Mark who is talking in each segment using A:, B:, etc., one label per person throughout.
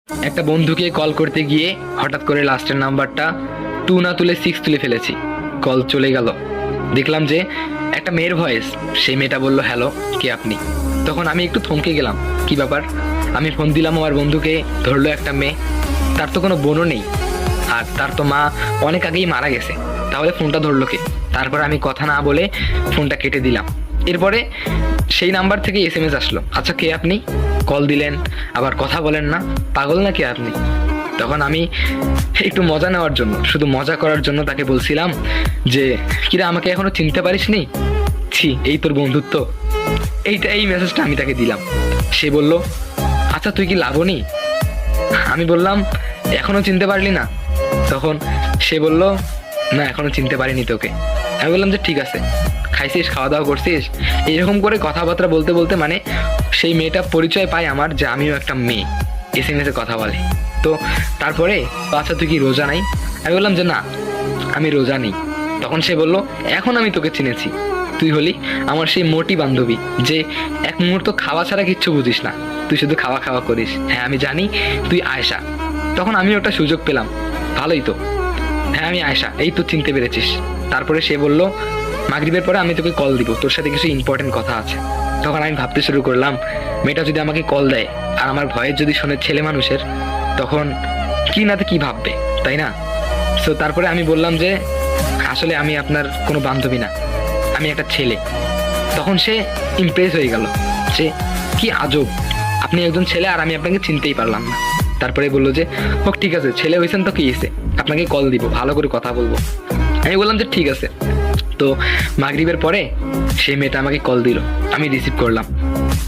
A: একটা বন্ধুকে কল করতে গিয়ে হঠাৎ করে লাস্টের নাম্বারটা 2 না তুলে 6 তুলে ফেলেছি। কল চলে গেল। দেখলাম যে একটা মেয়ের ভয়েস। সেই মেয়েটা বলল, হ্যালো, কে আপনি? তখন আমি একটু থমকে গেলাম, কি ব্যাপার? আমি ফোন দিলাম আমার বন্ধুকে, ধরলো একটা মেয়ে। তার তো কোনো বোনও নেই, আর তার তো মা অনেক আগেই মারা গেছে। তাহলে ফোনটা ধরলো কে? তারপর আমি কথা না বলে ফোনটা কেটে দিলাম। এরপরে সেই নাম্বার থেকে SMS আসলো, আচ্ছা কে আপনি? কল দিলেন, আবার কথা বলেন না, পাগল নাকি আপনি? তখন আমি একটু মজা নেওয়ার জন্য, শুধু মজা করার জন্য তাকে বলছিলাম যে, কিরে আমাকে এখনো চিনতে পারিসনি? ছি, এই তোর বন্ধুত্ব। এই মেসেজটা আমি তাকে দিলাম। সে বলল, আচ্ছা তুই কি লাবণী? আমি বললাম, এখনো চিনতে পারলি না? তখন সে বলল, না এখনো চিনতে পারিনি তোকে। আমি বললাম যে ঠিক আছে, খাইছিস, খাওয়া দাওয়া করছিস? এরকম করে কথাবার্তা বলতে বলতে মানে সেই মেয়েটা পরিচয় পায় আমার যে আমিও একটা মেয়ে, SMS-এ কথা বলে। তো তারপরে, আচ্ছা তুই কি রোজা নাই? আমি বললাম যে না, আমি রোজা নেই। তখন সে বলল, এখন আমি তোকে চিনেছি, তুই হলি আমার সেই মোটি বান্ধবী যে এক মুহূর্ত খাওয়া ছাড়া কিচ্ছু বুঝিস না, তুই শুধু খাওয়া খাওয়া করিস। হ্যাঁ আমি জানি তুই আয়েশা। তখন আমি একটা সুযোগ পেলাম, ভালোই তো, হ্যাঁ আমি আয়েশা, এই তো চিনতে পেরেছিস। তারপরে সে বলল, মাগরিবের পরে আমি তোকে কল দিব, তোর সাথে কিছু ইম্পর্টেন্ট কথা আছে। তখন আমি ভাবতে শুরু করলাম, মেয়েটা যদি আমাকে কল দেয় আর আমার ভয়েস যদি শোনে ছেলে মানুষের, তখন কি নাতে কি ভাববে, তাই না? সো তারপরে আমি বললাম যে আসলে আমি আপনার কোনো বান্ধবী না, আমি একটা ছেলে। তখন সে ইমপ্রেস হয়ে গেল যে কি আজব, আপনি একজন ছেলে আর আমি আপনাকে চিনতেই পারলাম না। তারপরে বললো যে হোক ঠিক আছে, ছেলে হয়েছেন তো কি হয়েছে, আপনাকে কল দিব, ভালো করে কথা বলবো। আমি বললাম যে ঠিক আছে। তো মাগরিবের পরে সেই মেয়েটা আমাকে কল দিল, আমি রিসিভ করলাম,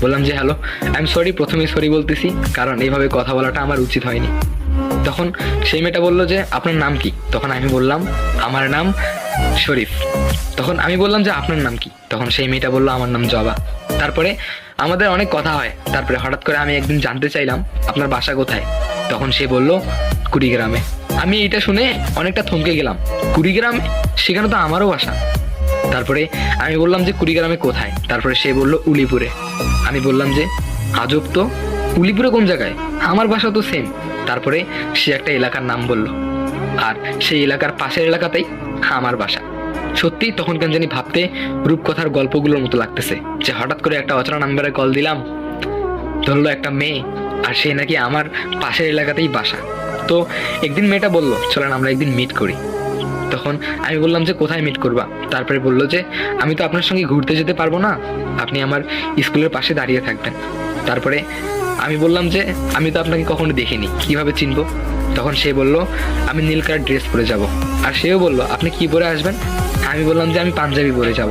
A: বললাম যে হ্যালো, আই এম সরি, প্রথমেই সরি বলতেছি কারণ এইভাবে কথা বলাটা আমার উচিত হয়নি। তখন সেই মেয়েটা বললো যে আপনার নাম কি? তখন আমি বললাম আমার নাম শরীফ। তখন আমি বললাম যে আপনার নাম কি? তখন সেই মেয়েটা বললো আমার নাম জবা। তারপরে আমাদের অনেক কথা হয়। তারপরে হঠাৎ করে আমি একদিন জানতে চাইলাম আপনার বাসা কোথায়? তখন সে বলল কুড়িগ্রামে। আমি এটা শুনে অনেকটা থমকে গেলাম, কুড়িগ্রামে? সেখানে তো আমারও বাসা। তারপরে আমি বললাম যে কুড়িগ্রামে কোথায়? তারপরে সে বলল উলিপুরে। আমি বললাম যে আজব তো, উলিপুরে কোন জায়গায়? আমার বাসা তো সেম। তারপরে সে একটা এলাকার নাম বলল, আর সেই এলাকার পাশের এলাকাতেই আমার বাসা। সত্যি তখন কেন জানি ভাবতে রূপকথার গল্পগুলোর মতো লাগতেছে যে হঠাৎ করে একটা অচেনা নাম্বারে কল দিলাম, ধরলো একটা মেয়ে, আর সে নাকি আমার পাশের এলাকাতেই বাসা। তো একদিন মেয়েটা বলল চলেন আমরা একদিন মিট করি। তখন আমি বললাম যে কোথায় মিট করবা? তারপরে বললো যে আমি তো আপনার সঙ্গে ঘুরতে যেতে পারবো না, আপনি আমার স্কুলের পাশে দাঁড়িয়ে থাকবেন। তারপরে আমি বললাম যে আমি তো আপনাকে কখনো দেখিনি, কিভাবে চিনবো? তখন সে বলল আমি নীল কালার ড্রেস পরে যাব। আর সেও বলল আপনি কি পরে আসবেন? আমি বললাম যে আমি পাঞ্জাবি পরে যাব।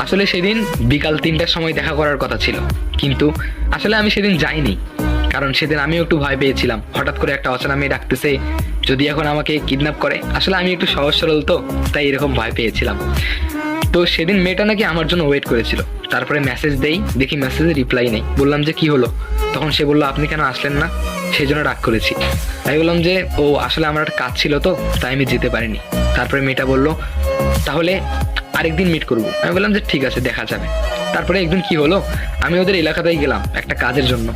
A: আসলে সেদিন বিকাল 3টার সময় দেখা করার কথা ছিল, কিন্তু আসলে আমি সেদিন যাইনি, কারণ সেদিন আমিও একটু ভয় পেয়েছিলাম, হঠাৎ করে একটা অচেনা মেয়ে ডাকতেছে, যদি এখন আমাকে কিডন্যাপ করে। আসলে আমি একটু সহজ সরল তো, তাই এরকম ভয় পেয়েছিলাম। তো সেদিন মেয়েটা নাকি আমার জন্য ওয়েট করেছিল। তারপরে মেসেজ দেই, দেখি মেসেজে রিপ্লাই নেই। বললাম যে কি হলো? তখন সে বললো আপনি কেন আসলেন না, সেই জন্য রাগ করেছি। আমি বললাম যে ও আসলে আমার একটা কাজ ছিল তো, তাই আমি যেতে পারিনি। তারপরে মেয়েটা বললো তাহলে আরেকদিন মিট করবো। আমি বললাম যে ঠিক আছে, দেখা যাবে। তারপরে একদিন কি হলো, আমি ওদের এলাকাতেই গেলাম একটা কাজের জন্য।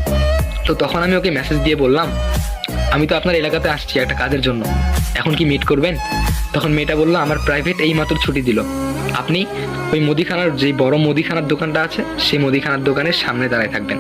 A: তো তখন আমি ওকে মেসেজ দিয়ে বললাম আমি তো আপনার এলাকাতে আসছি একটা কাজের জন্য, এখন কি মিট করবেন? তখন মেয়েটা বললো আমার প্রাইভেট এই মাত্র ছুটি দিল, আপনি ওই মুদিখানার, যে বড় মুদিখানার দোকানটা আছে সেই মুদিখানার দোকানের সামনে দাঁড়ায় থাকবেন।